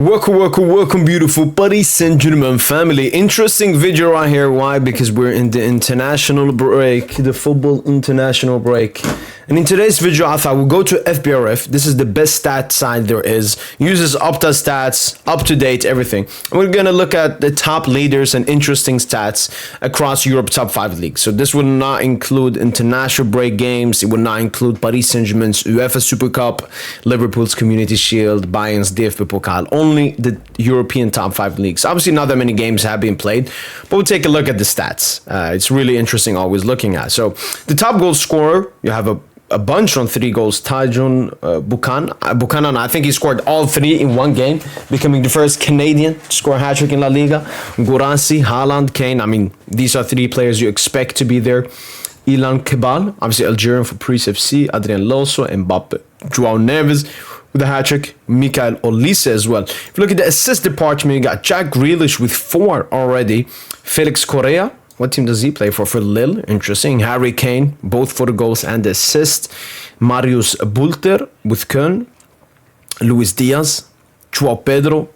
Welcome, beautiful buddy, saint-germain family. Interesting video right here. Why? Because we're in the international break, the football international break. And in today's video, I thought we'll go to FBREF. This is the best stat site there is. Uses Opta stats, up to date, everything. And we're gonna look at the top leaders and interesting stats across Europe's top 5 leagues. So this will not include international break games. It will not include Paris Saint-Germain's UEFA Super Cup, Liverpool's Community Shield, Bayern's DFB Pokal. Only the European top 5 leagues. Obviously, not that many games have been played, but we'll take a look at the stats. It's really interesting always looking at. So the top goal scorer, you have a bunch on 3 goals. Tajun Buchanan, I think he scored all 3 in one game, becoming the first Canadian to score a hat-trick in La Liga. Gourassi, Haaland, Kane. I mean, these are 3 players you expect to be there. Ilan Kebal, obviously Algerian for Paris FC. Adrien Loso, Mbappe. Joao Neves with a hat-trick. Mikael Olise as well. If you look at the assist department, you got Jack Grealish with 4 already. Felix Correa. What team does he play for? For Lille. Interesting. Harry Kane, both for the goals and the assist. Marius Bulter with Köln. Luis Diaz. Joao Pedro.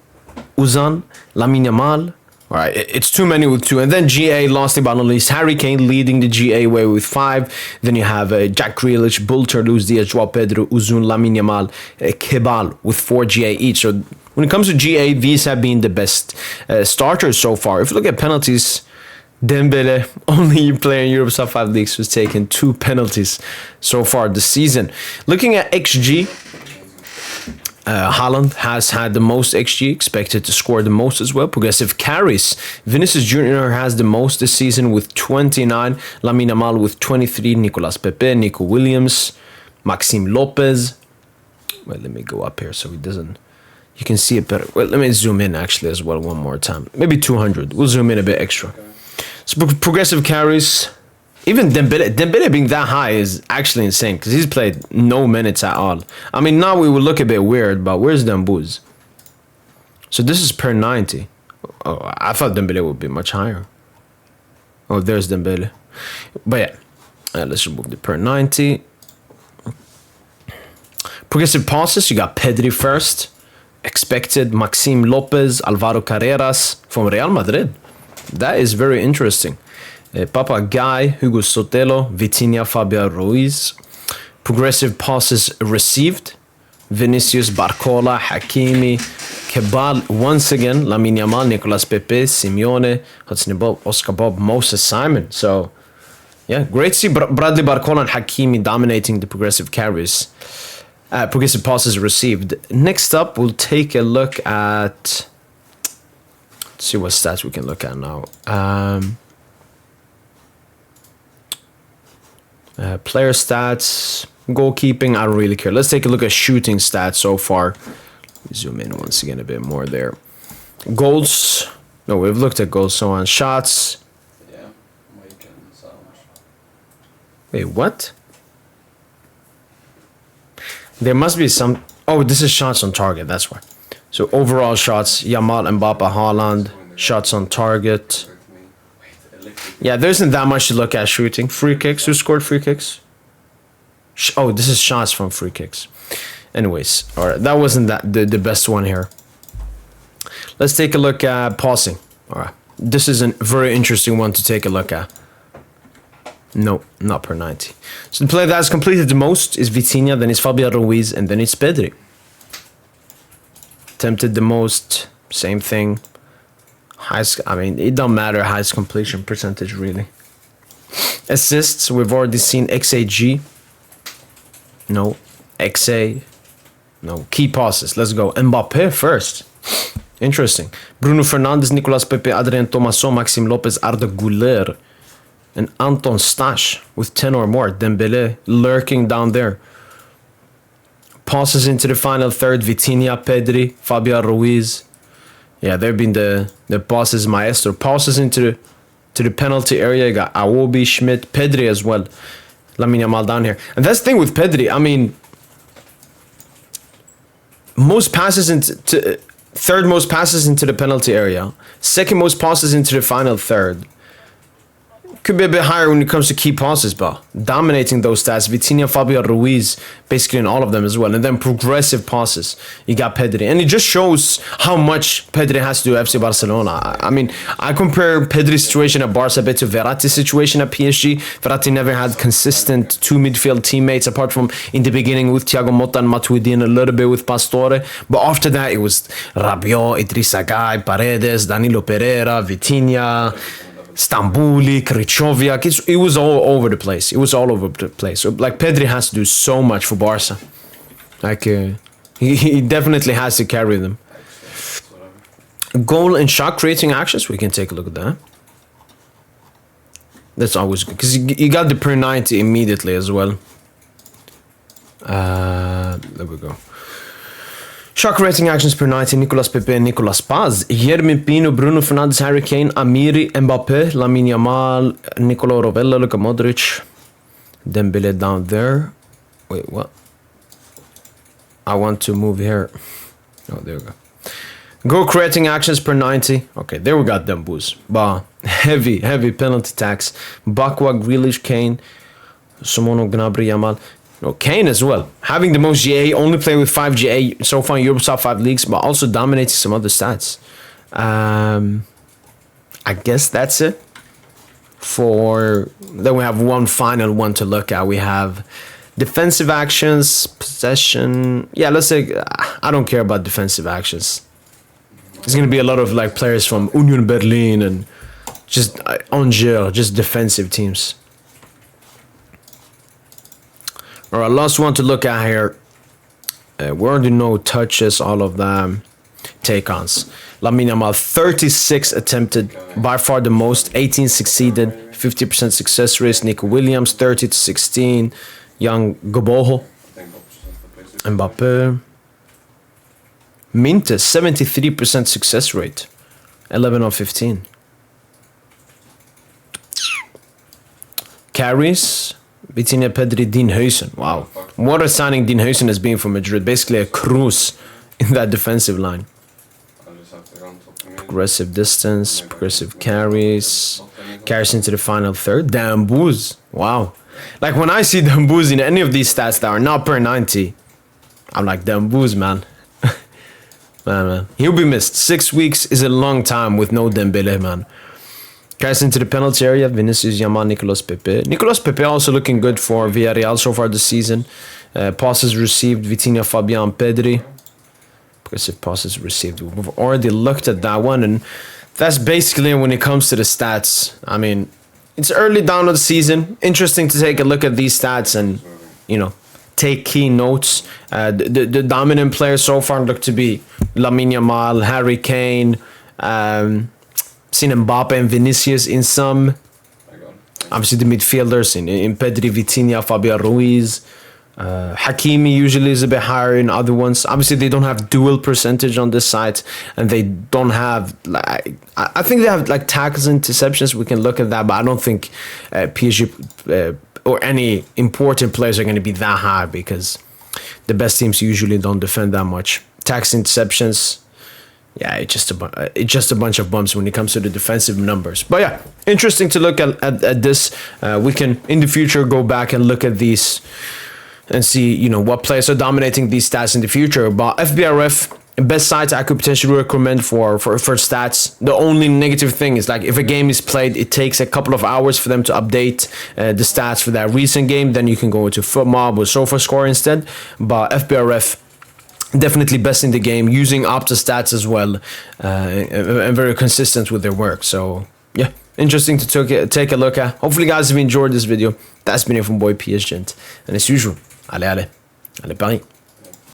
Uzan. Lamine Yamal. All right, it's too many with 2. And then GA, lastly but not least, Harry Kane leading the GA way with 5. Then you have Jack Grealish, Bulter, Luis Diaz, Joao Pedro, Uzun, Lamine Yamal, Kebal with 4 GA each. So when it comes to GA, these have been the best starters so far. If you look at penalties, Dembele, only player in Europe's top 5 leagues, who's taken 2 penalties so far this season. Looking at XG, Haaland has had the most XG, expected to score the most as well. Progressive carries, Vinicius Jr. has the most this season with 29. Lamine Yamal with 23. Nicolas Pepe, Nico Williams, Maxime Lopez. Well, let me go up here so he doesn't... You can see it better. Well, let me zoom in actually as well one more time. Maybe 200. We'll zoom in a bit extra. So progressive carries, even Dembele being that high is actually insane because he's played no minutes at all. I mean, now we will look a bit weird, but where's Dembuz? So this is per 90. Oh, I thought Dembele would be much higher. Oh, there's Dembele. But yeah, let's remove the per 90. Progressive passes, you got Pedri first. Expected Maxime Lopez, Alvaro Carreras from Real Madrid. That is very interesting. Papa Guy, Hugo Sotelo, Vitinha, Fabian Ruiz. Progressive passes received. Vinicius, Barcola, Hakimi, Kebal, once again, Lamine Yamal, Nicolas Pepe, Simeone, Hudson Bob, Oscar Bob, Moses Simon. So, yeah, great to see Bradley Barcola and Hakimi dominating the progressive carries. Progressive passes received. Next up, we'll take a look at... Let's see what stats we can look at now. Player stats, goalkeeping, I don't really care. Let's take a look at shooting stats so far. Zoom in once again a bit more there. Goals. No, we've looked at goals, so on. Shots. Yeah. Wait, what? There must be some... Oh, this is shots on target, that's why. So overall shots, Yamal, Mbappe, Haaland, shots on target. Yeah, there isn't that much to look at shooting. Free kicks, who scored free kicks? Oh, this is shots from free kicks. Anyways, all right, that wasn't the best one here. Let's take a look at passing. All right, this is a very interesting one to take a look at. No, not per 90. So the player that has completed the most is Vitinha, then it's Fabian Ruiz, and then it's Pedri. Attempted the most, same thing. Highest, I mean, it don't matter highest completion percentage really. Assists, we've already seen XAG. No, XA. No, key passes. Let's go. Mbappe first. Interesting. Bruno Fernandes, Nicolas Pepe, Adrien Thomasson, Maxime Lopez, Arda Güler, and Anton Stash with 10 or more. Dembele lurking down there. Passes into the final third. Vitinha, Pedri, Fabian Ruiz. Yeah, they've been the passes maestro. Passes into the penalty area. You got Awobi, Schmidt, Pedri as well. Lamine Yamal down here. And that's the thing with Pedri. I mean, most passes into... Third most passes into the penalty area. Second most passes into the final third. Could be a bit higher when it comes to key passes, but dominating those stats. Vitinha, Fabio Ruiz, basically in all of them as well. And then progressive passes. You got Pedri. And it just shows how much Pedri has to do at FC Barcelona. I mean, I compare Pedri's situation at Barca a bit to Verratti's situation at PSG. Verratti never had consistent two midfield teammates, apart from in the beginning with Thiago Motta and Matuidi and a little bit with Pastore. But after that, it was Rabiot, Idrissa Gueye, Paredes, Danilo Pereira, Vitinha, Stambouli, Krychowiak. It was all over the place. It was all over the place. So, like, Pedri has to do so much for Barca. Like, he definitely has to carry them. Goal and shot creating actions. We can take a look at that. That's always good because you got the per 90 immediately as well. There we go. Shot creating actions per 90. Nicolas Pepe, Nicolas Paz, Yermin Pino, Bruno Fernandes, Harry Kane, Amiri, Mbappe, Lamine Yamal, Nicolo Rovella, Luka Modric, Dembele down there. Wait, what? I want to move here. Oh, there we go. Goal creating actions per 90. Okay, there we got them boosts. But heavy penalty tax. Bakwa, Grealish, Kane, Simono, Gnabry, Yamal. No, Kane as well. Having the most GA, only play with 5 GA so far in Europe's top 5 leagues, but also dominating some other stats. I guess that's it. Then we have one final one to look at. We have defensive actions, possession. Yeah, let's say I don't care about defensive actions. There's going to be a lot of like players from Union Berlin and just Angers, just defensive teams. All right, last one to look at here. We already know touches, all of them. Take-ons. Lamine Yamal, 36 attempted, by far the most. 18 succeeded, 50% success rate. Nico Williams, 30 to 16. Young Goboho. Mbappe. Mintes, 73% success rate. 11 of 15. Carries. Vitinha, Pedri, Dean Huysen. Wow. What a signing Dean Huysen has been for Madrid. Basically a cruise in that defensive line. Progressive distance, progressive carries. Carries into the final third. Dambouz. Wow. Like when I see Dambouz in any of these stats that are not per 90, I'm like, Dambouz, man. man. He'll be missed. 6 weeks is a long time with no Dembele, man. Carries into the penalty area. Vinicius, Yamal, Nicolas Pepe. Nicolas Pepe also looking good for Villarreal so far this season. Passes received. Vitinha, Fabian, Pedri. Progressive passes received. We've already looked at that one. And that's basically when it comes to the stats. I mean, it's early down of the season. Interesting to take a look at these stats and, you know, take key notes. The dominant players so far look to be Lamine Yamal, Harry Kane, seen Mbappe and Vinicius in some. Obviously the midfielders in Pedri, Vitinha, Fabio Ruiz. Hakimi usually is a bit higher in other ones. Obviously they don't have dual percentage on this side, and they don't have like, I think they have like tackles and interceptions. We can look at that, but I don't think PSG or any important players are going to be that high, because the best teams usually don't defend that much. Tackles, interceptions, yeah, it's just a bunch of bumps when it comes to the defensive numbers. But yeah, interesting to look at this. We can in the future go back and look at these and see, you know, what players are dominating these stats in the future. But FBREF, best sites I could potentially recommend for stats. The only negative thing is, like, if a game is played, it takes a couple of hours for them to update the stats for that recent game. Then you can go into FootMob or SofaScore instead. But FBREF, definitely best in the game, using Opta stats as well, and very consistent with their work. So yeah, interesting to take a look at. Hopefully guys have enjoyed this video. That's been it from boy PSGINT, and as usual, allez Paris.